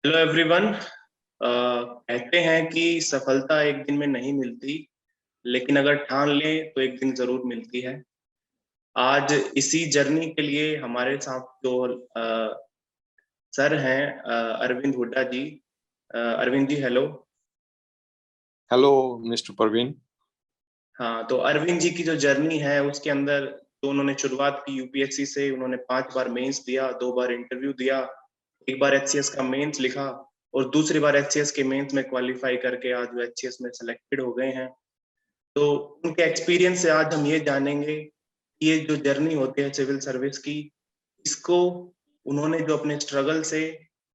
Hello everyone. कहते हैं कि सफलता एक दिन में नहीं मिलती, लेकिन अगर ठान ले तो एक दिन जरूर मिलती है। आज इसी जर्नी के लिए हमारे साथ जो सर हैं, अरविंद हुड्डा जी। Arvind ji, hello. Hello mister Parveen. हाँ, तो अरविंद जी की जो जर्नी है उसके अंदर तो उन्होंने शुरुआत की यूपीएससी से। उन्होंने 5 बार मेंस दिया, 2 बार इंटरव्यू दिया, एक बार एचसीएस का मेंस लिखा और दूसरी बार एचसीएस के मेंस में क्वालिफाई करके आज वो एचसीएस में सेलेक्टेड हो गए हैं। तो उनके एक्सपीरियंस से आज हम ये जानेंगे कि ये जो जर्नी होती है सिविल सर्विस की, इसको उन्होंने जो अपने स्ट्रगल से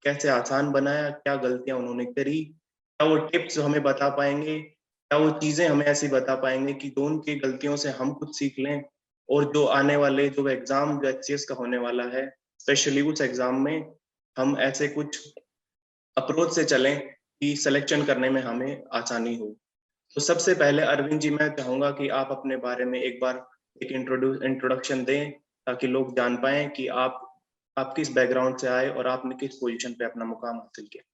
कैसे आसान बनाया, क्या गलतियां उन्होंने करी, क्या वो टिप्स हमें बता पाएंगे, क्या वो चीजें हमें ऐसी बता पाएंगे कि जो उनकी गलतियों से हम कुछ सीख लें और जो आने वाले जो एग्जाम जो एचसीएस का होने वाला है, स्पेशली उस एग्जाम में हम ऐसे कुछ अप्रोच से चलें कि सिलेक्शन करने में हमें आसानी हो। तो सबसे पहले अरविंद जी, मैं चाहूंगा कि आप अपने बारे में एक बार एक इंट्रोडक्शन दें ताकि लोग जान पाएं कि आप किस बैकग्राउंड से आए और आपने किस पोजीशन पे अपना मुकाम हासिल किया।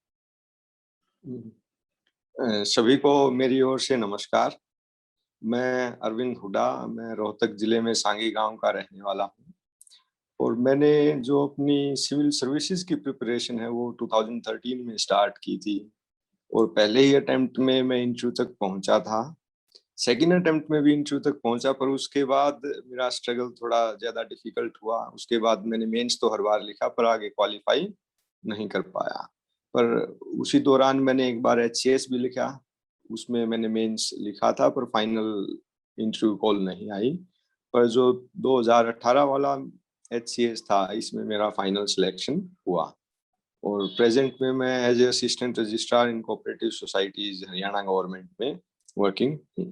सभी को मेरी ओर से नमस्कार। मैं अरविंद हुड्डा, मैं रोहतक जिले में सांगी गांव का रहने वाला हूं और मैंने जो अपनी सिविल सर्विसेज की प्रिपरेशन है वो 2013 में स्टार्ट की थी और पहले ही अटेम्प्ट में मैं इंटरव्यू तक पहुंचा था। सेकेंड अटेम्प्ट में भी इंटरव्यू तक पहुंचा, पर उसके बाद मेरा स्ट्रगल थोड़ा ज्यादा डिफिकल्ट हुआ। उसके बाद मैंने मेंस तो हर बार लिखा पर आगे क्वालिफाई नहीं कर पाया। पर उसी दौरान मैंने एक बार एचसीएस भी लिखा, उसमें मैंने मेंस लिखा था पर फाइनल इंटरव्यू कॉल नहीं आई। पर जो 2018 वाला एचसीएस था इसमें मेरा फाइनल सिलेक्शन हुआ और प्रेजेंट में मैं as a assistant registrar in cooperative societies Haryana government में वर्किंग हूँ।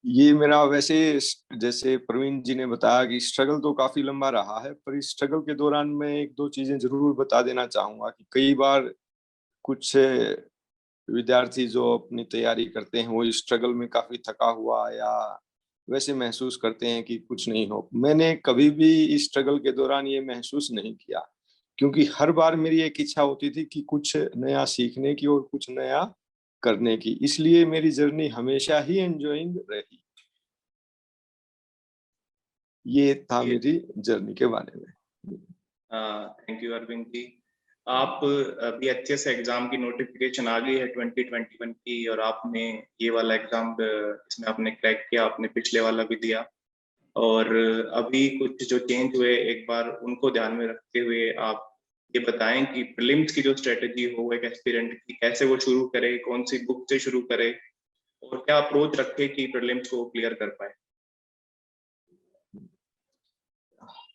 ये मेरा वैसे, जैसे प्रवीण जी ने बताया कि स्ट्रगल तो काफी लंबा रहा है, पर इस स्ट्रगल के दौरान मैं एक दो चीजें जरूर बता देना चाहूंगा कि कई बार कुछ विद्यार्थी जो अपनी तैयारी करते हैं वो स्ट्रगल में काफी थका हुआ या वैसे महसूस करते हैं कि कुछ नहीं हो। मैंने कभी भी इस स्ट्रगल के दौरान ये महसूस नहीं किया, क्योंकि हर बार मेरी एक इच्छा होती थी कि कुछ नया सीखने की और कुछ नया करने की, इसलिए मेरी जर्नी हमेशा ही एंजॉइंग रही। ये था ये मेरी जर्नी के बारे में। Thank you Arvind ji. आप अभी एचसीएस एग्जाम की नोटिफिकेशन आ गई है 2021 की, और आपने ये वाला एग्जाम इसमें आपने क्रैक किया, आपने पिछले वाला भी दिया। और अभी कुछ जो चेंज हुए एक बार उनको ध्यान में रखते हुए आप ये बताएं कि प्रीलिम्स की जो स्ट्रेटेजी हो एक एस्पिरेंट की, कैसे वो शुरू करे, कौन सी बुक से शुरू करे और क्या अप्रोच रखे कि प्रीलिम्स को क्लियर कर पाए।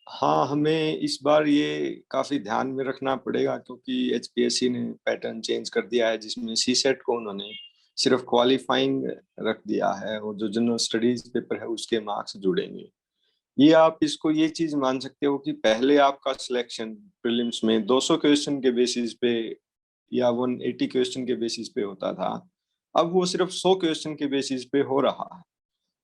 हाँ, हमें इस बार ये काफी ध्यान में रखना पड़ेगा क्योंकि एचपीएससी ने पैटर्न चेंज कर दिया है, जिसमें सीसेट को उन्होंने सिर्फ क्वालिफाइंग रख दिया है और जो जनरल स्टडीज पेपर है उसके मार्क्स जुड़ेंगे। ये आप इसको ये चीज मान सकते हो कि पहले आपका सिलेक्शन प्रीलिम्स में 200 क्वेश्चन के बेसिस पे या 180 क्वेश्चन के बेसिस पे होता था, अब वो सिर्फ 100 क्वेश्चन के बेसिस पे हो रहा है।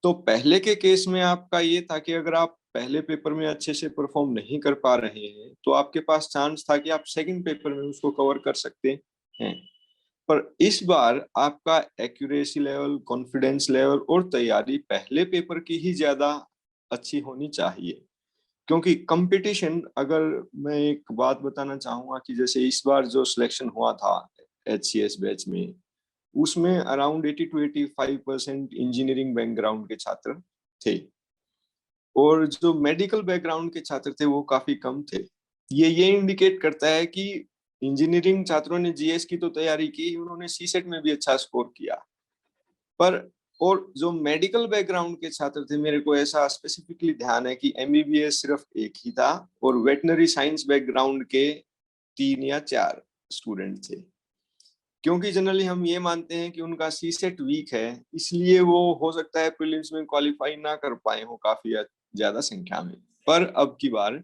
तो पहले के केस में आपका ये था कि अगर आप पहले पेपर में अच्छे से परफॉर्म नहीं कर पा रहे हैं तो आपके पास चांस था कि आप सेकंड पेपर में उसको कवर कर सकते हैं। पर इस बार आपका एक्यूरेसी लेवल, कॉन्फिडेंस लेवल और तैयारी पहले पेपर की ही ज्यादा अच्छी होनी चाहिए, क्योंकि कंपटीशन, अगर मैं एक बात बताना चाहूंगा कि जैसे इस बार जो सिलेक्शन हुआ था एचसीएस बैच में, उसमें अराउंड 80 to 85% इंजीनियरिंग बैकग्राउंड के छात्र थे और जो मेडिकल बैकग्राउंड के छात्र थे वो काफी कम थे। ये इंडिकेट करता है कि इंजीनियरिंग छात्रों ने जीएस की तो तैयारी की, उन्होंने सीसेट में भी अच्छा स्कोर किया, पर और जो मेडिकल बैकग्राउंड के छात्र थे, मेरे को ऐसा स्पेसिफिकली ध्यान है कि एमबीबीएस सिर्फ एक ही था और वेटनरी साइंस बैकग्राउंड के 3 या 4 स्टूडेंट थे। क्योंकि जनरली हम ये मानते हैं कि उनका सीसेट वीक है, इसलिए वो हो सकता है प्रीलिम्स में क्वालिफाई ना कर पाए हो काफी ज्यादा संख्या में। पर अब की बार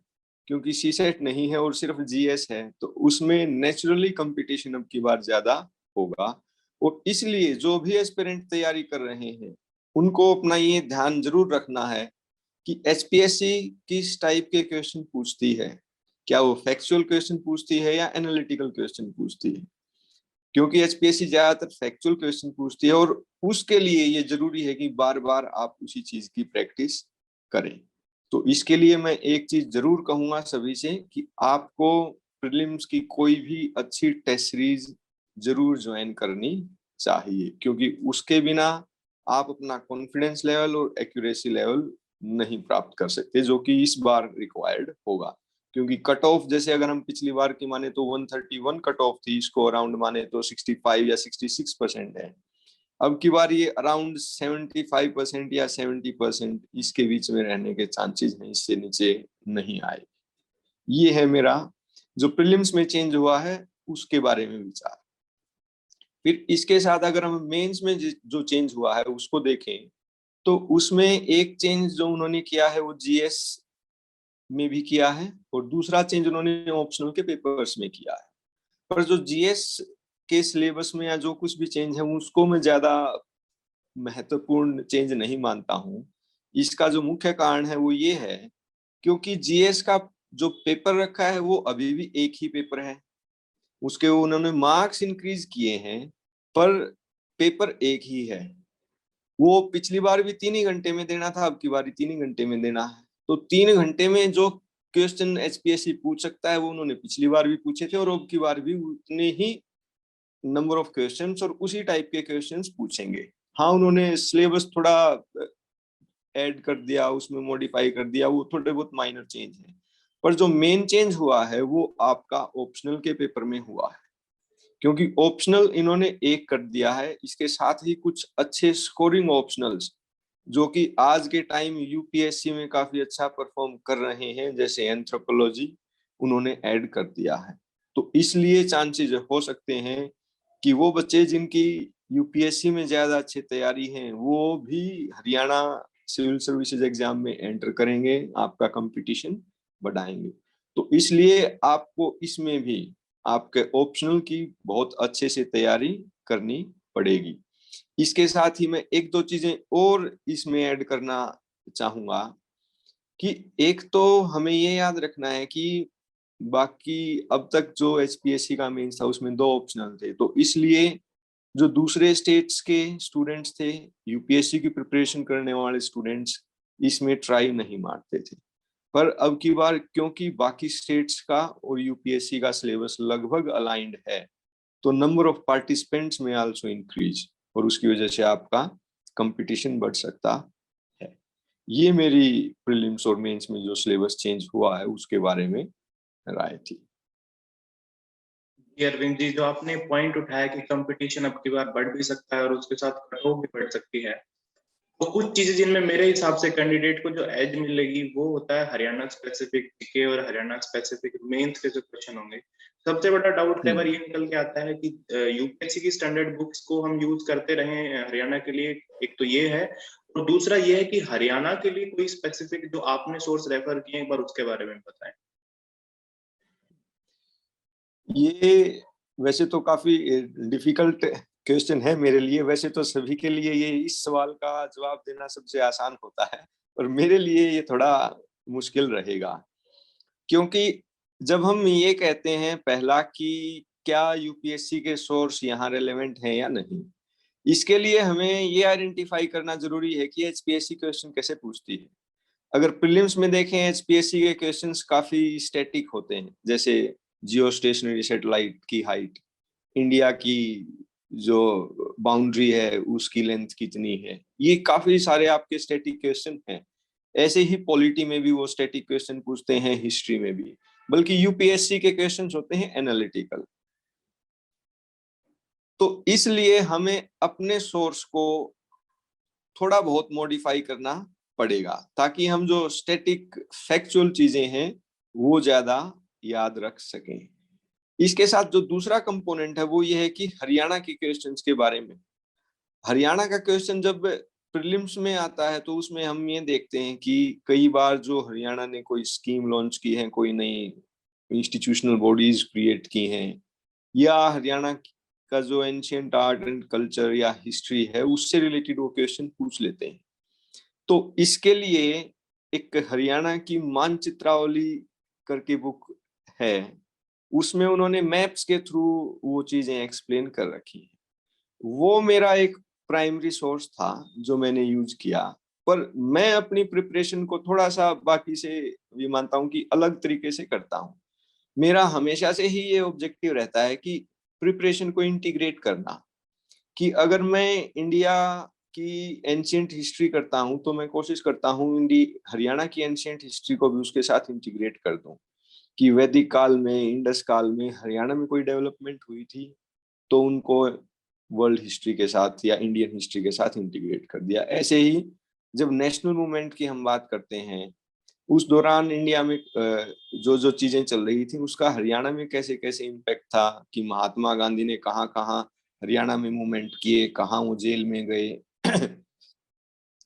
क्योंकि सीसेट नहीं है और सिर्फ जीएस है, तो उसमें नेचुरली कंपटीशन अब की बार ज्यादा होगा और इसलिए जो भी एस्पिरेंट तैयारी कर रहे हैं उनको अपना ये ध्यान जरूर रखना है कि एचपीएससी किस टाइप के क्वेश्चन पूछती है, क्या वो फैक्चुअल क्वेश्चन पूछती है या एनालिटिकल क्वेश्चन पूछती है, क्योंकि एचपीएससी ज्यादातर फैक्चुअल क्वेश्चन पूछती है और उसके लिए ये जरूरी है कि बार बार आप उसी चीज की प्रैक्टिस करें। तो इसके लिए मैं एक चीज जरूर कहूंगा सभी से कि आपको प्रीलिम्स की कोई भी अच्छी टेस्ट सीरीज जरूर ज्वाइन करनी चाहिए, क्योंकि उसके बिना आप अपना कॉन्फिडेंस लेवल और एक्यूरेसी लेवल नहीं प्राप्त कर सकते, जो कि इस बार रिक्वायर्ड होगा। क्योंकि कट ऑफ जैसे अगर हम पिछली बार की माने तो 131 कट ऑफ थी, इसको अराउंड माने तो 65 या 66% है। अब की बार ये अराउंड 75% या 70% इसके बीच में रहने के चांसेस हैं, इससे नीचे नहीं आए। ये है मेरा जो प्रीलिम्स में चेंज हुआ है उसके बारे में विचार। फिर इसके साथ अगर हम मेंस में जो चेंज हुआ है उसको देखें तो उसमें एक चेंज जो उन्होंने किया है वो जीएस में भी किया है और दूसरा चेंज उन्होंने ऑप्शनल के पेपर्स में किया है। पर जो जीएस के सिलेबस में या जो कुछ भी चेंज है उसको मैं ज्यादा महत्वपूर्ण चेंज नहीं मानता हूँ। इसका जो मुख्य कारण है वो ये है क्योंकि जीएस का जो पेपर रखा है वो अभी भी एक ही पेपर है, उसके उन्होंने मार्क्स इंक्रीज किए हैं पर पेपर एक ही है। वो पिछली बार भी 3 ही घंटे में देना था, अब की बार 3 ही घंटे में देना है। तो 3 घंटे में जो क्वेश्चन एचपीएससी पूछ सकता है वो उन्होंने पिछली बार भी पूछे थे और अब की बार भी उतने ही नंबर ऑफ क्वेश्चंस और उसी टाइप के क्वेश्चंस पूछेंगे। हाँ, उन्होंने सिलेबस थोड़ा ऐड कर दिया, उसमें मॉडिफाई कर दिया, वो थोड़े बहुत माइनर चेंज है। पर जो मेन चेंज हुआ है वो आपका ऑप्शनल के पेपर में हुआ है, क्योंकि ऑप्शनल इन्होंने एक कर दिया है, इसके साथ ही कुछ अच्छे स्कोरिंग ऑप्शनल्स जो कि आज के टाइम यूपीएससी में काफी अच्छा परफॉर्म कर रहे हैं, जैसे एंथ्रोपोलॉजी उन्होंने ऐड कर दिया है। तो इसलिए चांसेस हो सकते हैं कि वो बच्चे जिनकी यूपीएससी में ज्यादा अच्छी तैयारी है वो भी हरियाणा सिविल सर्विसेज एग्जाम में एंटर करेंगे, आपका कंपटीशन बढ़ाएंगे। तो इसलिए आपको इसमें भी आपके ऑप्शनल की बहुत अच्छे से तैयारी करनी पड़ेगी। इसके साथ ही मैं एक दो चीजें और इसमें ऐड करना चाहूंगा कि एक तो हमें ये याद रखना है कि बाकी अब तक जो एचपीएससी का मेंस था उसमें 2 ऑप्शनल थे, तो इसलिए जो दूसरे स्टेट्स के स्टूडेंट्स थे, यूपीएससी की प्रिपरेशन करने वाले स्टूडेंट्स इसमें ट्राई नहीं मारते थे। पर अब की बार क्योंकि बाकी स्टेट्स का और यूपीएससी का सिलेबस लगभग अलाइंड है तो नंबर ऑफ पार्टिसिपेंट्स में आल्सो इंक्रीज और उसकी वजह से आपका कंपटीशन बढ़ सकता है। ये मेरी प्रीलिम्स और मेंस में जो सिलेबस चेंज हुआ है उसके बारे में राय थी। जी अरविंद जी, जो आपने पॉइंट उठाया कि कंपटीशन अब की बार बढ़ भी सकता है और उसके साथ कट ऑफ भी बढ़ सकती है, तो कुछ चीजें जिनमें मेरे हिसाब से कैंडिडेट को जो एज मिलेगी वो होता है हरियाणा स्पेसिफिक जीके और हरियाणा स्पेसिफिक मेंस के जो क्वेश्चन होंगे। सबसे बड़ा डाउट कई बार ये निकल के आता है कि यूपीएससी की स्टैंडर्ड बुक्स को हम यूज करते रहे हरियाणा के लिए, एक तो ये है, और दूसरा ये है कि हरियाणा के लिए कोई स्पेसिफिक जो आपने सोर्स रेफर किए एक बार उसके बारे में बताएं। ये वैसे तो काफी डिफिकल्ट क्वेश्चन है मेरे लिए, वैसे तो सभी के लिए ये इस सवाल का जवाब देना सबसे आसान होता है और मेरे लिए ये थोड़ा मुश्किल रहेगा, क्योंकि जब हम ये कहते हैं पहला कि क्या यूपीएससी के सोर्स यहाँ रेलेवेंट हैं या नहीं, इसके लिए हमें ये आइडेंटिफाई करना जरूरी है कि एचपीएससी क्वेश्चन कैसे पूछती है। अगर प्रीलिम्स में देखें एचपीएससी के क्वेश्चंस काफी स्टैटिक होते हैं, जैसे जियो स्टेशनरी सैटेलाइट की हाइट, इंडिया की जो बाउंड्री है उसकी लेंथ कितनी है, ये काफी सारे आपके स्टैटिक क्वेश्चन हैं। ऐसे ही पॉलिटी में भी वो स्टैटिक क्वेश्चन पूछते हैं, हिस्ट्री में भी, बल्कि यूपीएससी के क्वेश्चंस होते हैं एनालिटिकल। तो इसलिए हमें अपने सोर्स को थोड़ा बहुत मॉडिफाई करना पड़ेगा ताकि हम जो स्टैटिक फैक्चुअल चीजें हैं वो ज्यादा याद रख सकें। इसके साथ जो दूसरा कंपोनेंट है वो ये है कि हरियाणा के क्वेश्चंस के बारे में। हरियाणा का क्वेश्चन जब प्रीलिम्स में आता है तो उसमें हम ये देखते हैं कि कई बार जो हरियाणा ने कोई स्कीम लॉन्च की है, कोई नई इंस्टीट्यूशनल बॉडीज क्रिएट की हैं, या हरियाणा का जो एंशियंट आर्ट एंड कल्चर या हिस्ट्री है उससे रिलेटेड वो क्वेश्चन पूछ लेते हैं। तो इसके लिए एक हरियाणा की मानचित्रावली करके बुक है उसमें उन्होंने मैप्स के थ्रू वो चीजें एक्सप्लेन कर रखी हैं। वो मेरा एक प्राइमरी सोर्स था जो मैंने यूज किया। पर मैं अपनी प्रिपरेशन को थोड़ा सा बाकी से ये मानता हूँ कि अलग तरीके से करता हूँ। मेरा हमेशा से ही ये ऑब्जेक्टिव रहता है कि प्रिपरेशन को इंटीग्रेट करना, कि अगर मैं इंडिया की एंशियंट हिस्ट्री करता हूँ तो मैं कोशिश करता हूँ हरियाणा की एंशियंट हिस्ट्री को भी उसके साथ इंटीग्रेट कर दूं, कि वैदिक काल में, इंडस काल में हरियाणा में कोई डेवलपमेंट हुई थी तो उनको वर्ल्ड हिस्ट्री के साथ या इंडियन हिस्ट्री के साथ इंटीग्रेट कर दिया। ऐसे ही जब नेशनल मूवमेंट की हम बात करते हैं, उस दौरान इंडिया में जो जो चीजें चल रही थी उसका हरियाणा में कैसे कैसे इम्पैक्ट था, कि महात्मा गांधी ने कहाँ कहाँ हरियाणा में मूवमेंट किए, कहाँ वो जेल में गए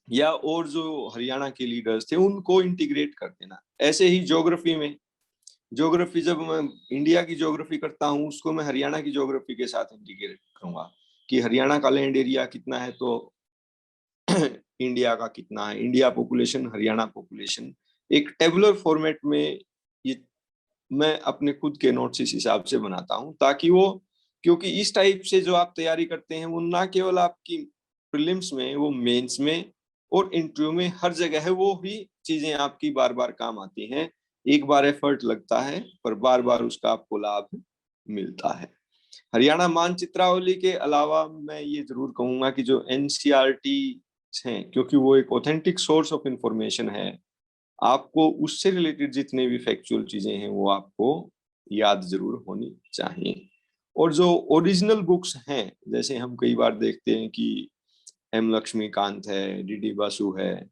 या और जो हरियाणा के लीडर्स थे उनको इंटीग्रेट कर देना। ऐसे ही ज्योग्राफी में, ज्योग्राफी जब मैं इंडिया की ज्योग्राफी करता हूँ उसको मैं हरियाणा की ज्योग्राफी के साथ इंटीग्रेट करूंगा, कि हरियाणा का लैंड एरिया कितना है तो इंडिया का कितना है, इंडिया पॉपुलेशन, हरियाणा पॉपुलेशन, एक टेबुलर फॉर्मेट में ये मैं अपने खुद के नोट्स इस हिसाब से बनाता हूँ, ताकि वो, क्योंकि इस टाइप से जो आप तैयारी करते हैं वो ना केवल आपकी प्रीलिम्स में, वो मेंस में और इंटरव्यू में हर जगह है, वो भी चीजें आपकी बार बार काम आती हैं। एक बार एफर्ट लगता है पर बार बार उसका आपको लाभ मिलता है। हरियाणा मानचित्रावली के अलावा मैं ये जरूर कहूंगा कि जो एनसीईआरटी हैं, क्योंकि वो एक ऑथेंटिक सोर्स ऑफ इंफॉर्मेशन है, आपको उससे रिलेटेड जितने भी फैक्चुअल चीजें हैं वो आपको याद जरूर होनी चाहिए। और जो ओरिजिनल बुक्स हैं, जैसे हम कई बार देखते हैं कि एम लक्ष्मीकांत है, डीडी बासु है,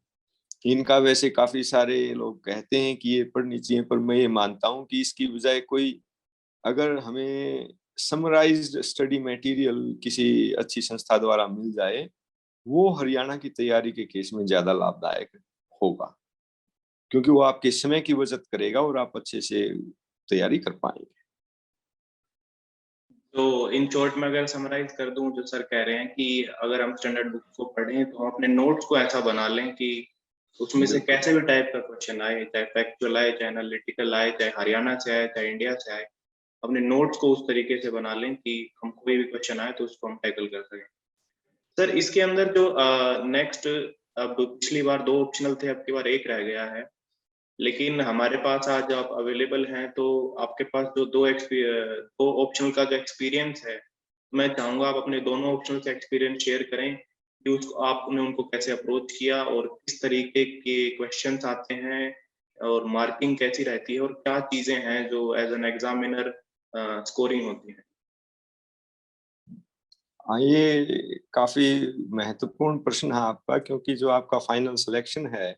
इनका वैसे काफी सारे लोग कहते हैं कि ये पढ़नी चाहिए, पर मैं ये मानता हूँ कि इसकी बजाय कोई, अगर हमें समराइज्ड स्टडी मटेरियल किसी अच्छी संस्था द्वारा मिल जाए, वो हरियाणा की तैयारी के केस में ज्यादा लाभदायक होगा, क्योंकि वो आपके समय की बचत करेगा और आप अच्छे से तैयारी कर पाएंगे। तो इन शॉर्ट में अगर समराइज कर दूं, जो सर कह रहे हैं कि अगर हम स्टैंडर्ड बुक को पढ़ें तो हम अपने नोट्स को ऐसा बना लें कि उसमें से बिल्कुल। कैसे भी टाइप का क्वेश्चन आए, चाहे फैक्चुअल आए, चाहे एनालिटिकल आए, चाहे हरियाणा से आए, चाहे इंडिया से आए, अपने नोट्स को उस तरीके से बना लें कि हम कोई भी क्वेश्चन आए तो उसको हम टैकल कर सकें। सर इसके अंदर जो नेक्स्ट, अब पिछली बार 2 ऑप्शनल थे, अब की बार 1 रह गया है, लेकिन हमारे पास आज आप अवेलेबल हैं तो आपके पास जो 2 ऑप्शनल का जो एक्सपीरियंस है, मैं चाहूंगा आप अपने दोनों ऑप्शनल से एक्सपीरियंस शेयर करें कि उसको आपने उनको कैसे अप्रोच किया और किस तरीके के क्वेश्चंस आते हैं और मार्किंग कैसी रहती है और क्या चीजें हैं जो एज एन एग्जामिनर स्कोरिंग होती है। हाँ, ये काफी महत्वपूर्ण प्रश्न है आपका, क्योंकि जो आपका फाइनल सिलेक्शन है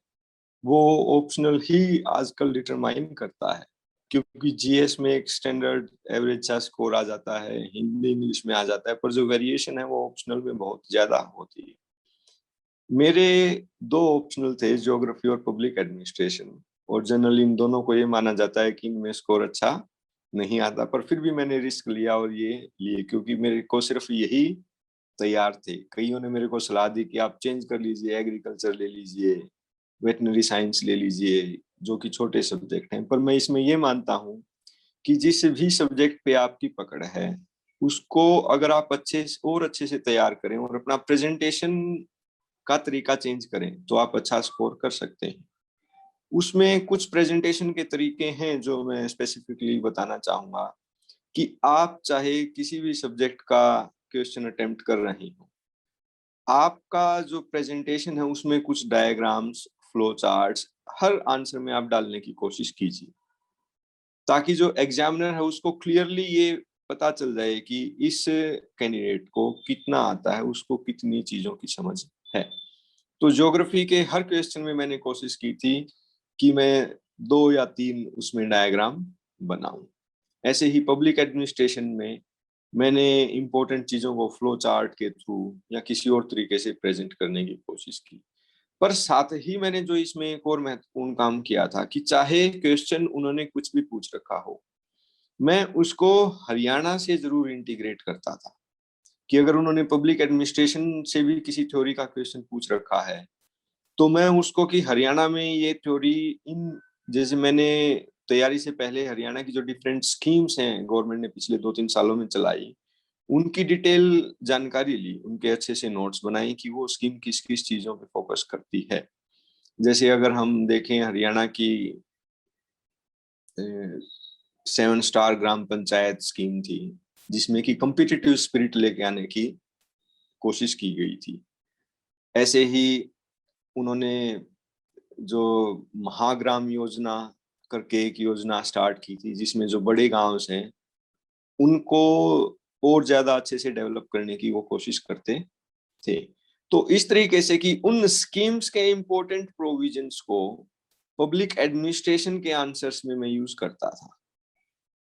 वो ऑप्शनल ही आजकल डिटरमाइन करता है, क्योंकि जीएस में एक स्टैंडर्ड एवरेज सा स्कोर आ जाता है, हिंदी इंग्लिश में आ जाता है, पर जो वेरिएशन है वो ऑप्शनल में बहुत ज्यादा होती है। मेरे 2 ऑप्शनल थे, ज्योग्राफी और पब्लिक एडमिनिस्ट्रेशन, और जनरली इन दोनों को ये माना जाता है कि इनमें स्कोर अच्छा नहीं आता, पर फिर भी मैंने रिस्क लिया और ये लिए, क्योंकि मेरे को सिर्फ यही तैयार थे। कईयों ने मेरे को सलाह दी कि आप चेंज कर लीजिए, एग्रीकल्चर ले लीजिए, वेटनरी साइंस ले लीजिए, जो कि छोटे सब्जेक्ट हैं। पर मैं इसमें ये मानता हूँ कि जिस भी सब्जेक्ट पे आपकी पकड़ है उसको अगर आप अच्छे से तैयार करें और अपना प्रेजेंटेशन का तरीका चेंज करें तो आप अच्छा स्कोर कर सकते हैं। उसमें कुछ प्रेजेंटेशन के तरीके हैं जो मैं स्पेसिफिकली बताना चाहूंगा, कि आप चाहे किसी भी सब्जेक्ट का क्वेश्चन अटेम्प्ट कर रहे हो, आपका जो प्रेजेंटेशन है उसमें कुछ डायग्राम्स, फ्लो चार्ट्स हर आंसर में आप डालने की कोशिश कीजिए, ताकि जो एग्जामिनर है उसको क्लियरली ये पता चल जाए कि इस कैंडिडेट को कितना आता है, उसको कितनी चीजों की समझ है। तो ज्योग्राफी के हर क्वेश्चन में मैंने कोशिश की थी कि मैं 2 या 3 उसमें डायग्राम बनाऊं। ऐसे ही पब्लिक एडमिनिस्ट्रेशन में मैंने इंपॉर्टेंट चीजों को फ्लो चार्ट के थ्रू या किसी और तरीके से प्रेजेंट करने की कोशिश की। पर साथ ही मैंने जो इसमें एक और महत्वपूर्ण काम किया था कि चाहे क्वेश्चन उन्होंने कुछ भी पूछ रखा हो, मैं उसको हरियाणा से जरूर इंटीग्रेट करता था, कि अगर उन्होंने पब्लिक एडमिनिस्ट्रेशन से भी किसी थ्योरी का क्वेश्चन पूछ रखा है तो मैं उसको, कि हरियाणा में ये थ्योरी इन, जैसे मैंने तैयारी से पहले हरियाणा की जो डिफरेंट स्कीम्स हैं गवर्नमेंट ने पिछले 2-3 सालों में चलाई, उनकी डिटेल जानकारी ली, उनके अच्छे से नोट्स बनाए कि वो स्कीम किस किस चीजों पे फोकस करती है। जैसे अगर हम देखें हरियाणा की 7 स्टार ग्राम पंचायत स्कीम थी, जिसमें कि कम्पिटिटिव स्पिरिट लेके आने की कोशिश की गई थी। ऐसे ही उन्होंने जो महाग्राम योजना करके एक योजना स्टार्ट की थी, जिसमें जो बड़े गांव हैं उनको और ज्यादा अच्छे से डेवलप करने की वो कोशिश करते थे। तो इस तरीके से कि उन स्कीम्स के इंपॉर्टेंट प्रोविजंस को पब्लिक एडमिनिस्ट्रेशन के आंसर्स में मैं यूज करता था।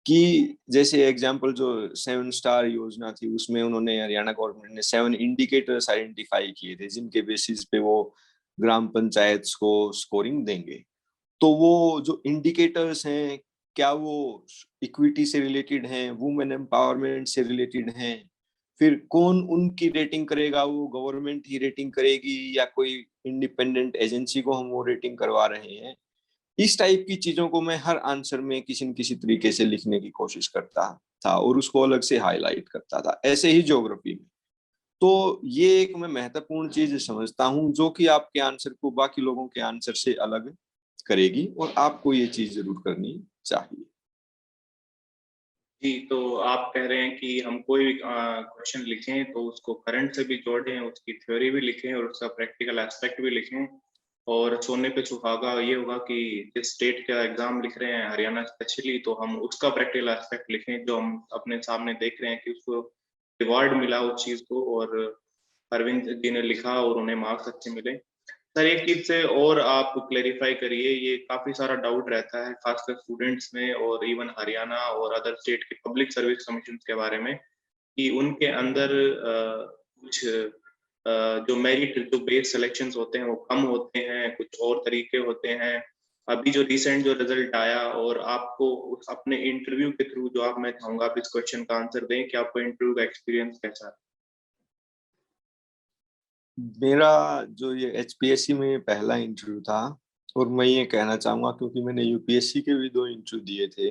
कि जैसे एग्जांपल जो 7 स्टार योजना थी, उसमें उन्होंने, हरियाणा गवर्नमेंट ने 7 इंडिकेटर्स आइडेंटिफाई किए थे, जिनके बेसिस पे वो ग्राम पंचायत को स्कोरिंग देंगे। तो वो जो इंडिकेटर्स हैं, क्या वो इक्विटी से रिलेटेड हैं, वुमेन एम्पावरमेंट से रिलेटेड हैं, फिर कौन उनकी रेटिंग करेगा, वो गवर्नमेंट ही रेटिंग करेगी या कोई इंडिपेंडेंट एजेंसी को हम वो रेटिंग करवा रहे हैं, इस टाइप की चीजों को मैं हर आंसर में किसी न किसी तरीके से लिखने की कोशिश करता था और उसको अलग से हाईलाइट करता था। ऐसे ही ज्योग्राफी में, तो ये एक मैं महत्वपूर्ण चीज समझता हूँ जो कि आपके आंसर को बाकी लोगों के आंसर से अलग करेगी, और आपको ये चीज जरूर करनी चाहिए। जी, तो आप कह रहे हैं कि हम कोई भी क्वेश्चन लिखें तो उसको करंट से भी जोड़ें, उसकी थ्योरी भी लिखें और उसका प्रैक्टिकल एस्पेक्ट भी लिखें। और सोने पे सुहागा ये होगा कि जिस स्टेट का एग्जाम लिख रहे हैं, हरियाणा स्पेशली, तो हम उसका प्रैक्टिकल एस्पेक्ट लिखें जो हम अपने सामने देख रहे हैं कि उसको रिवॉर्ड मिला उस चीज को, और अरविंद जी ने लिखा और उन्हें मार्क्स अच्छे मिले। सर, एक चीज से और आप क्लेरिफाई करिए, ये काफी सारा डाउट रहता है खासकर स्टूडेंट्स में और इवन हरियाणा और अदर स्टेट के पब्लिक सर्विस कमीशन के बारे में, कि उनके अंदर कुछ जो मेरिट, जो बेस सिलेक्शंस होते हैं वो कम होते हैं, कुछ और तरीके होते हैं। अभी जो रिसेंट जो रिजल्ट आया, और आपको अपने इंटरव्यू के थ्रू, जो आप, मैं चाहूंगा आप इस क्वेश्चन का आंसर दें कि आपको इंटरव्यू का एक्सपीरियंस कैसा है। मेरा जो ये एचपीएससी में पहला इंटरव्यू था, और मैं ये कहना चाहूंगा क्योंकि मैंने यूपीएससी के भी 2 इंटरव्यू दिए थे,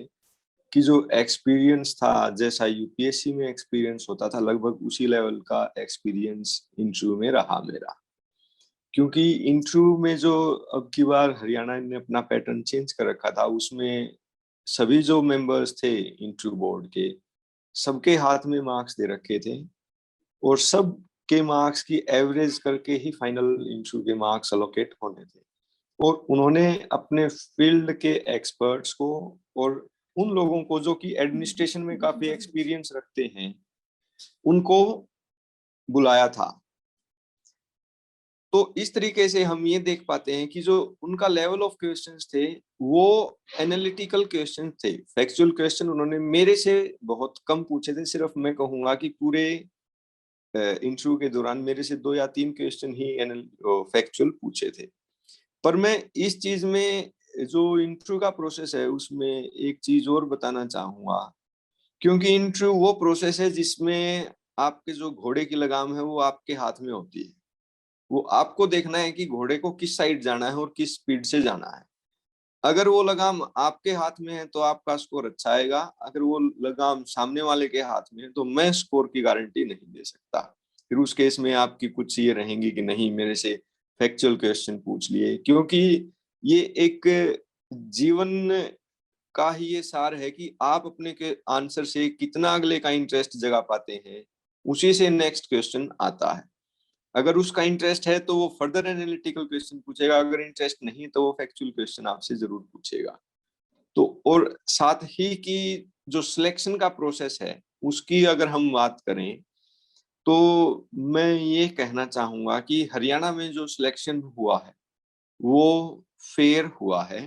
कि जो एक्सपीरियंस था, जैसा यूपीएससी में एक्सपीरियंस होता था, लगभग उसी लेवल का एक्सपीरियंस इंटरव्यू में रहा मेरा। क्योंकि इंटरव्यू में जो अब की बार हरियाणा ने अपना पैटर्न चेंज कर रखा था, उसमें सभी जो मेंबर्स थे इंटरव्यू बोर्ड के, सबके हाथ में मार्क्स दे रखे थे, और सब के मार्क्स की एवरेज करके ही फाइनल इंटरव्यू के मार्क्स अलोकेट होने थे। और उन्होंने अपने फील्ड के एक्सपर्ट्स को और उन लोगों को जो कि एडमिनिस्ट्रेशन में काफी एक्सपीरियंस रखते हैं, उनको बुलाया था। तो इस तरीके से हम ये देख पाते हैं कि जो उनका लेवल ऑफ क्वेश्चंस थे वो एनालिटिकल क्वेश्चन थे। फैक्चुअल क्वेश्चन उन्होंने मेरे से बहुत कम पूछे थे। सिर्फ मैं कहूंगा कि पूरे इंटरव्यू के दौरान मेरे से 2 या 3 क्वेश्चन ही फैक्चुअल पूछे थे। पर मैं इस चीज में, जो इंटरव्यू का प्रोसेस है, उसमें एक चीज और बताना चाहूंगा। क्योंकि इंटरव्यू वो प्रोसेस है जिसमें आपके जो घोड़े की लगाम है वो आपके हाथ में होती है। वो आपको देखना है कि घोड़े को किस साइड जाना है और किस स्पीड से जाना है। अगर वो लगाम आपके हाथ में है तो आपका स्कोर अच्छा आएगा, अगर वो लगाम सामने वाले के हाथ में है तो मैं स्कोर की गारंटी नहीं दे सकता। फिर उस केस में आपकी कुछ ये रहेंगी कि नहीं, मेरे से फैक्चुअल क्वेश्चन पूछ लिए। क्योंकि ये एक जीवन का ही ये सार है कि आप अपने के आंसर से कितना अगले का इंटरेस्ट जगा पाते हैं, उसी से नेक्स्ट क्वेश्चन आता है। अगर उसका इंटरेस्ट है तो वो फर्दर एनालिटिकल क्वेश्चन पूछेगा, अगर इंटरेस्ट नहीं तो वो फैक्चुअल क्वेश्चन आपसे जरूर पूछेगा। तो और साथ ही की जो सिलेक्शन का प्रोसेस है उसकी अगर हम बात करें, तो मैं ये कहना चाहूंगा कि हरियाणा में जो सिलेक्शन हुआ है वो फेयर हुआ है।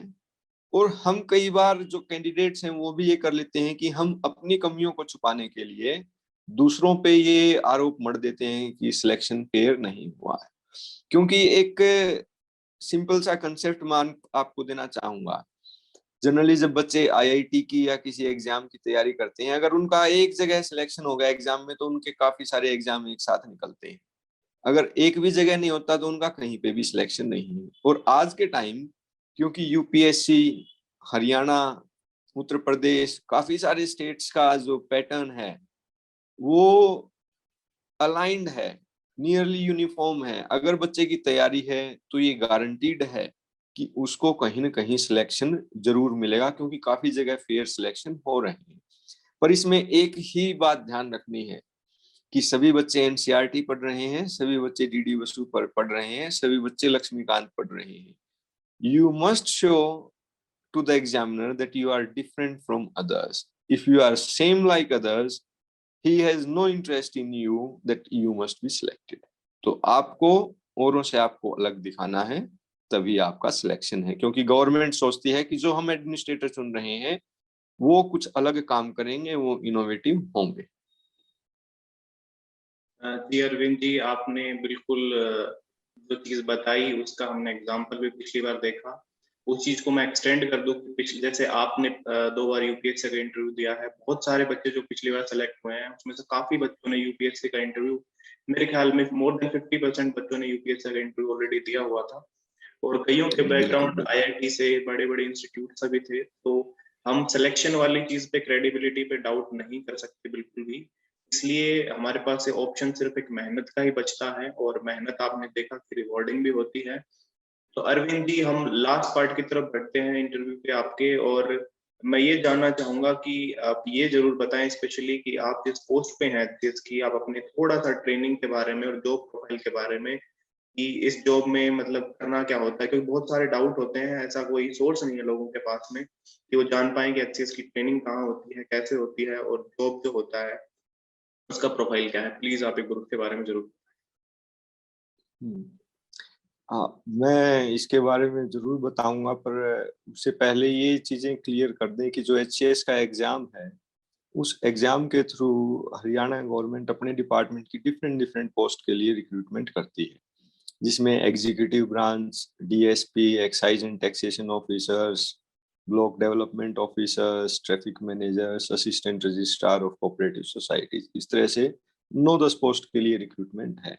और हम कई बार जो कैंडिडेट्स हैं वो भी ये कर लेते हैं कि हम अपनी कमियों को छुपाने के लिए दूसरों पे ये आरोप मढ़ देते हैं कि सिलेक्शन फेयर नहीं हुआ है। क्योंकि एक सिंपल सा कंसेप्ट मान आपको देना चाहूंगा। जनरली जब बच्चे आईआईटी की या किसी एग्जाम की तैयारी करते हैं, अगर उनका एक जगह सिलेक्शन हो गया एग्जाम में तो उनके काफी सारे एग्जाम एक साथ निकलते हैं। अगर एक भी जगह नहीं होता तो उनका कहीं पे भी सिलेक्शन नहीं है। और आज के टाइम, क्योंकि यूपीएससी, हरियाणा उत्तर प्रदेश, काफी सारे स्टेट्स का जो पैटर्न है वो अलाइंड है, नियरली यूनिफॉर्म है। अगर बच्चे की तैयारी है तो ये गारंटीड है कि उसको कहीं ना कहीं सिलेक्शन जरूर मिलेगा, क्योंकि काफी जगह फेयर सिलेक्शन हो रहे हैं। पर इसमें एक ही बात ध्यान रखनी है कि सभी बच्चे एनसीईआरटी पढ़ रहे हैं, सभी बच्चे डीडी बसु पर पढ़ रहे हैं, सभी बच्चे लक्ष्मीकांत पढ़ रहे हैं। You must show to the examiner that you are different from others. If you are same like others, he has no interest in you, that you must be selected। तो आपको औरों से आपको अलग दिखाना है, तभी आपका सिलेक्शन है। क्योंकि गवर्नमेंट सोचती है कि जो हम एडमिनिस्ट्रेटर चुन रहे हैं वो कुछ अलग काम करेंगे, वो इनोवेटिव होंगे। जी अरविंद जी, आपने बिल्कुल जो चीज बताई उसका हमने एग्जाम्पल भी पिछली बार देखा। उस चीज को मैं एक्सटेंड कर दूं, पिछले जैसे आपने 2 बार यूपीएससी का इंटरव्यू दिया है, बहुत सारे बच्चे जो पिछली बार सेलेक्ट हुए हैं उसमें से काफी बच्चों ने यूपीएससी का इंटरव्यू, मेरे ख्याल में मोर देन 50% बच्चों ने यूपीएससी का इंटरव्यू ऑलरेडी दिया हुआ था। और कईयों के बैकग्राउंड आईआईटी से, बड़े बड़े इंस्टीट्यूट से भी थे। तो हम सिलेक्शन वाली चीज पे, क्रेडिबिलिटी पे डाउट नहीं कर सकते बिल्कुल भी। इसलिए हमारे पास ऑप्शन सिर्फ एक मेहनत का ही बचता है, और मेहनत आपने देखा कि रिवॉर्डिंग भी होती है। तो अरविंद जी, हम लास्ट पार्ट की तरफ बढ़ते हैं इंटरव्यू के आपके। और मैं ये जानना चाहूंगा कि आप ये जरूर बताएं स्पेशली कि आप जिस पोस्ट पे हैं, जिसकी आप अपने थोड़ा सा ट्रेनिंग के बारे में और जॉब प्रोफाइल के बारे में, कि इस जॉब में मतलब करना क्या होता है, क्योंकि बहुत सारे डाउट होते हैं, ऐसा कोई सोर्स नहीं है लोगों के पास में कि वो जान पाए कि एचसीएस की ट्रेनिंग कहाँ होती है, कैसे होती है, और जॉब जो होता है उसका प्रोफाइल क्या है। प्लीज आप एक ग्रुप के बारे में जरूर। हाँ, मैं इसके बारे में जरूर बताऊंगा, पर उससे पहले ये चीजें क्लियर कर दें कि जो एचसीएस का एग्जाम है, उस एग्जाम के थ्रू हरियाणा गवर्नमेंट अपने डिपार्टमेंट की डिफरेंट डिफरेंट पोस्ट के लिए रिक्रूटमेंट करती है, जिसमें executive branch, DSP, excise and taxation officers, block development officers, traffic managers, assistant registrar of cooperative societies, इस तरह से 9-10 पोस्ट के लिए रिक्रूटमेंट है।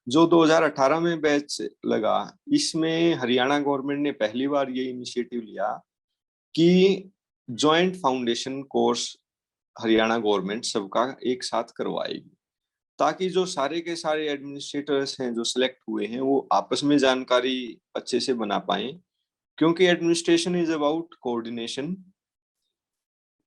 जो 2018 में बैच लगा, इसमें हरियाणा गवर्नमेंट ने पहली बार ये इनिशिएटिव लिया कि joint foundation course Haryana government सबका एक साथ करवाएगी, ताकि जो सारे के सारे एडमिनिस्ट्रेटर्स हैं जो सिलेक्ट हुए हैं वो आपस में जानकारी अच्छे से बना पाए। क्योंकि एडमिनिस्ट्रेशन इज अबाउट कोऑर्डिनेशन,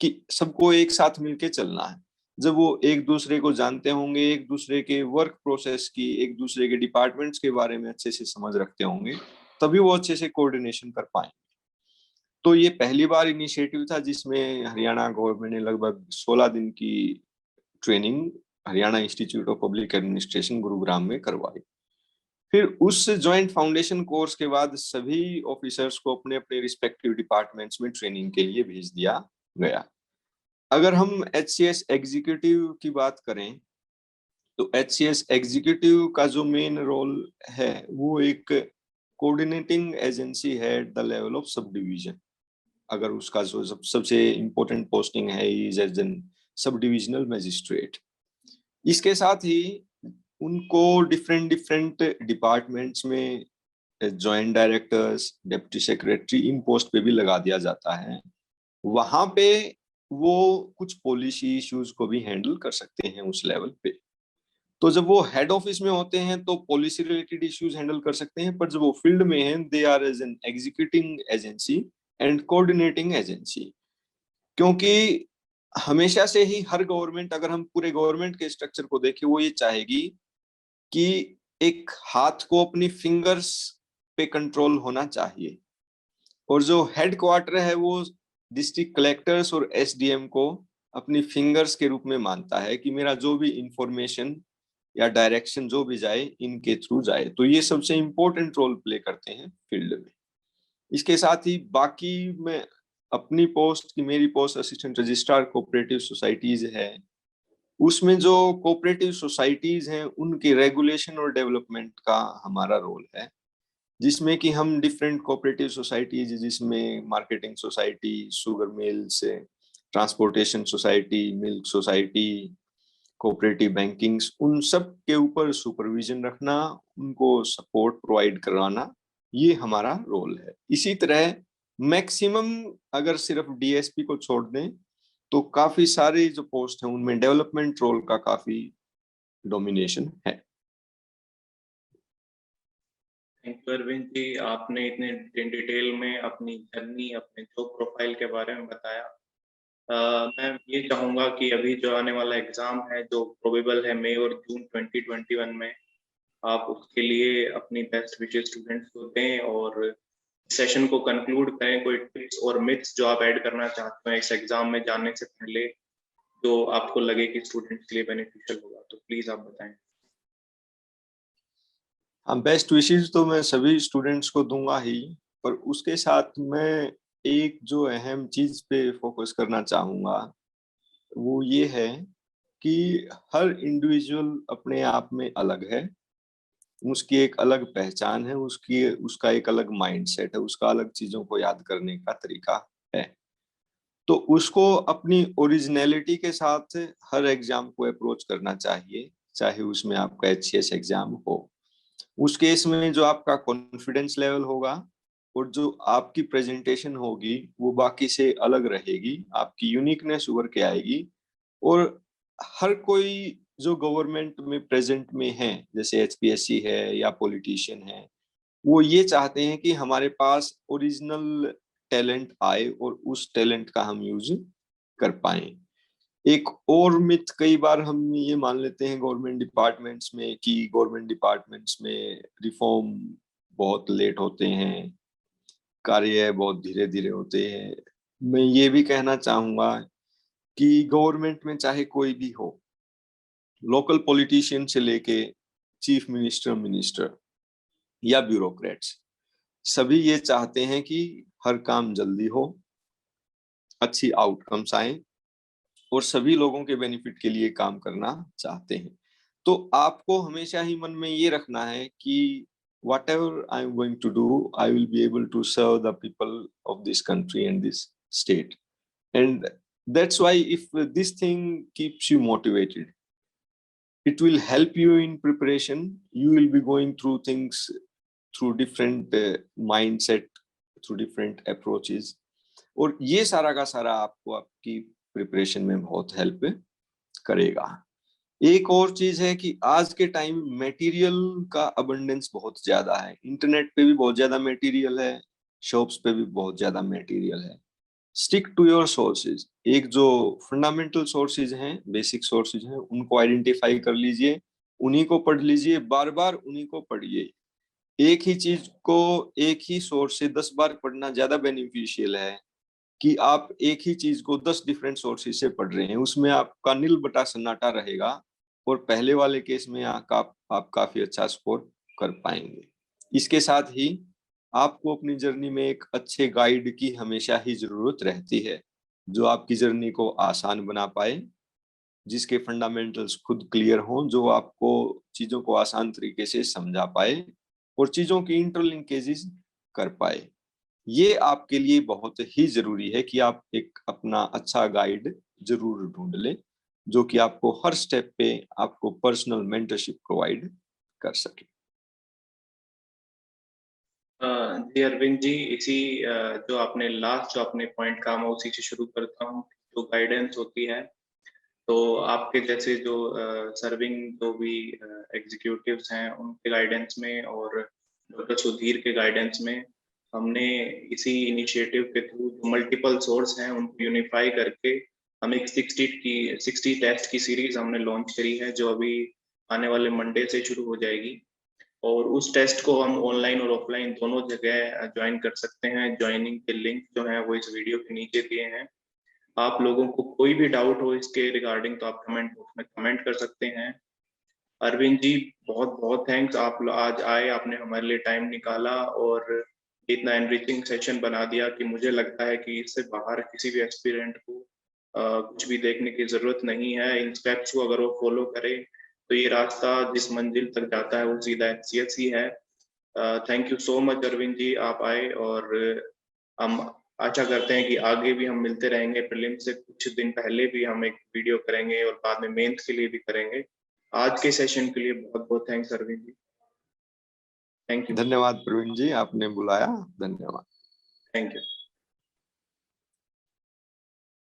कि सबको एक साथ मिलके चलना है। जब वो एक दूसरे को जानते होंगे, एक दूसरे के वर्क प्रोसेस की, एक दूसरे के डिपार्टमेंट्स के बारे में अच्छे से समझ रखते होंगे, तभी वो अच्छे से कोऑर्डिनेशन कर पाएंगे। तो ये पहली बार इनिशिएटिव था जिसमें हरियाणा गवर्नमेंट ने लगभग 16 दिन की training Haryana institute of public administration Gurugram में करवाई। फिर उस ज्वाइंट फाउंडेशन कोर्स के बाद सभी ऑफिसर्स को अपने अपने रिस्पेक्टिव डिपार्टमेंट्स में ट्रेनिंग के लिए भेज दिया गया। अगर हम एचसीएस एग्जीक्यूटिव की बात करें, तो एचसीएस एग्जीक्यूटिव का जो मेन रोल है वो एक कोऑर्डिनेटिंग एजेंसी है at the level of sub division. अगर उसका जो सबसे इंपॉर्टेंट पोस्टिंग है is as an sub divisional magistrate. इसके साथ ही उनको डिफरेंट डिफरेंट डिपार्टमेंट्स में जॉइंट डायरेक्टर्स, डिप्टी सेक्रेटरी, इन पोस्ट पे भी लगा दिया जाता है। वहां पे वो कुछ पॉलिसी इश्यूज को भी हैंडल कर सकते हैं उस लेवल पे। तो जब वो हेड ऑफिस में होते हैं तो पॉलिसी रिलेटेड इश्यूज हैंडल कर सकते हैं, पर जब वो फील्ड में हैं they are as an executing agency and coordinating agency. क्योंकि हमेशा से ही हर गवर्नमेंट, अगर हम पूरे गवर्नमेंट के स्ट्रक्चर को देखें, वो ये चाहेगी कि एक हाथ को अपनी फिंगर्स पे कंट्रोल होना चाहिए, और जो हेड क्वार्टर है वो डिस्ट्रिक्ट कलेक्टर्स और एसडीएम को अपनी फिंगर्स के रूप में मानता है कि मेरा जो भी इंफॉर्मेशन या डायरेक्शन जो भी जाए इनके थ्रू जाए। तो ये सबसे इंपॉर्टेंट रोल प्ले करते हैं फील्ड में। इसके साथ ही बाकी मैं अपनी पोस्ट की, मेरी post assistant registrar cooperative societies है, उसमें जो कोऑपरेटिव सोसाइटीज हैं उनके रेगुलेशन और डेवलपमेंट का हमारा रोल है, जिसमें कि हम डिफरेंट कोऑपरेटिव सोसाइटीज, जिसमें marketing society, sugar mills, transportation society, milk society, cooperative bankings, उन सब के ऊपर सुपरविजन रखना, उनको सपोर्ट प्रोवाइड करवाना, ये हमारा रोल है। इसी तरह मैक्सिमम अगर सिर्फ डीएसपी को छोड़ दें तो काफी सारे जो पोस्ट हैं उनमें डेवलपमेंट रोल का काफी डोमिनेशन है। थैंक यू अरविंद जी, आपने इतने डिटेल में अपनी जर्नी, अपने जॉब प्रोफाइल के बारे में बताया। मैं ये चाहूंगा कि अभी जो आने वाला एग्जाम है जो प्रोबेबल है मई और जून 2021 में, आप उसके लिए अपनी बेस्ट विशेस स्टूडेंट्स को दें और सेशन को कंक्लूड करें। कोई टिप्स और मिथ्स जो आप ऐड करना चाहते हैं इस एग्जाम में जाने से पहले, जो आपको लगे कि स्टूडेंट्स के लिए बेनिफिशियल होगा, तो प्लीज आप बताएं। हाँ, बेस्ट विशेस तो मैं सभी स्टूडेंट्स को दूंगा ही, पर उसके साथ मैं एक जो अहम चीज पे फोकस करना चाहूंगा वो ये है कि हर इंडिविजुअल अपने आप में अलग है, उसकी एक अलग पहचान है, उसका एक अलग माइंडसेट है, उसका अलग चीजों को याद करने का तरीका है। तो उसको अपनी ओरिजिनलिटी के साथ हर एग्जाम को अप्रोच करना चाहिए, चाहे उसमें आपका एचसीएस एग्जाम हो। उस केस में जो आपका कॉन्फिडेंस लेवल होगा और जो आपकी प्रेजेंटेशन होगी वो बाकी से अलग रहेगी, आपकी यूनिकनेस उभर के आएगी। और हर कोई जो गवर्नमेंट में प्रेजेंट में है, जैसे एचपीएससी है या पॉलिटिशियन है, वो ये चाहते हैं कि हमारे पास ओरिजिनल टैलेंट आए और उस टैलेंट का हम यूज कर पाए। एक और मिथ कई बार हम ये मान लेते हैं गवर्नमेंट डिपार्टमेंट्स में कि गवर्नमेंट डिपार्टमेंट्स में रिफॉर्म बहुत लेट होते हैं, कार्य बहुत धीरे धीरे होते हैं। मैं ये भी कहना चाहूंगा कि गवर्नमेंट में चाहे कोई भी हो, लोकल पॉलिटिशियन से लेके चीफ मिनिस्टर, मिनिस्टर या ब्यूरोक्रेट्स, सभी ये चाहते हैं कि हर काम जल्दी हो, अच्छी आउटकम्स आए और सभी लोगों के बेनिफिट के लिए काम करना चाहते हैं। तो आपको हमेशा ही मन में ये रखना है कि whatever I am going to do, I will be able to serve the people of this country and this state. And that's why if this thing keeps you motivated, it will help you in preparation. You will be going through things through different mindset, through different approaches. और ये सारा का सारा आपको आपकी preparation में बहुत help करेगा। एक और चीज है कि आज के टाइम मटेरियल का अबंडेंस बहुत ज्यादा है, इंटरनेट पे भी बहुत ज्यादा मटेरियल है, शॉप्स पे भी बहुत ज्यादा मटेरियल है। Stick to your sources. एक जो फंडामेंटल सोर्सेज हैं, बेसिक सोर्सेज हैं, उनको आइडेंटिफाई कर लीजिए, उन्हीं को पढ़ लीजिए, बार बार उन्हीं को पढ़िए। एक ही चीज को एक ही सोर्स से 10 बार पढ़ना ज्यादा बेनिफिशियल है कि आप एक ही चीज को 10 डिफरेंट सोर्सेज से पढ़ रहे हैं। उसमें आपका नील बटा सन्नाटा रहेगा और पहले वाले केस में आप काफी अच्छा स्कोर कर पाएंगे। इसके साथ ही आपको अपनी जर्नी में एक अच्छे गाइड की हमेशा ही जरूरत रहती है, जो आपकी जर्नी को आसान बना पाए, जिसके फंडामेंटल्स खुद क्लियर हों, जो आपको चीजों को आसान तरीके से समझा पाए और चीजों की इंटरलिंकेजेस कर पाए। ये आपके लिए बहुत ही जरूरी है कि आप एक अपना अच्छा गाइड जरूर ढूंढ लें, जो कि आपको हर स्टेप पे आपको पर्सनल मेंटरशिप प्रोवाइड कर सके। जी अरविंद जी, इसी जो आपने लास्ट जो आपने पॉइंट कहा, मैं उसी से शुरू करता हूँ। जो गाइडेंस होती है, तो आपके जैसे जो सर्विंग जो भी एग्जीक्यूटिव्स हैं उनके गाइडेंस में और डॉक्टर सुधीर के गाइडेंस में, हमने इसी इनिशिएटिव के थ्रू जो मल्टीपल सोर्स हैं उनको यूनिफाई करके हम एक 60 टेस्ट की सीरीज हमने लॉन्च करी है, जो अभी आने वाले मंडे से शुरू हो जाएगी। और उस टेस्ट को हम ऑनलाइन और ऑफलाइन दोनों जगह ज्वाइन कर सकते हैं। ज्वाइनिंग के लिंक जो है वो इस वीडियो के नीचे दिए हैं। आप लोगों को कोई भी डाउट हो इसके रिगार्डिंग तो आप कमेंट बॉक्स में कमेंट कर सकते हैं। अरविंद जी, बहुत बहुत थैंक्स, आप आज आए, आपने हमारे लिए टाइम निकाला और इतना एनरिचिंग सेशन बना दिया कि मुझे लगता है कि इससे बाहर किसी भी एस्पिरेंट को कुछ भी देखने की जरूरत नहीं है। इन स्टेप्स को अगर वो फॉलो करे तो ये रास्ता जिस मंजिल तक जाता है वो सीधा एचसीएस ही है। Thank you so much Arvind ji, आप आए, और हम आशा करते हैं कि आगे भी हम मिलते रहेंगे। प्रीलिम्स से कुछ दिन पहले भी हम एक वीडियो करेंगे और बाद में मेंस के लिए भी करेंगे। आज के सेशन के लिए बहुत बहुत thanks Arvind ji. Thank you. धन्यवाद प्रवीण जी, आपने बुलाया, धन्यवाद। Thank you.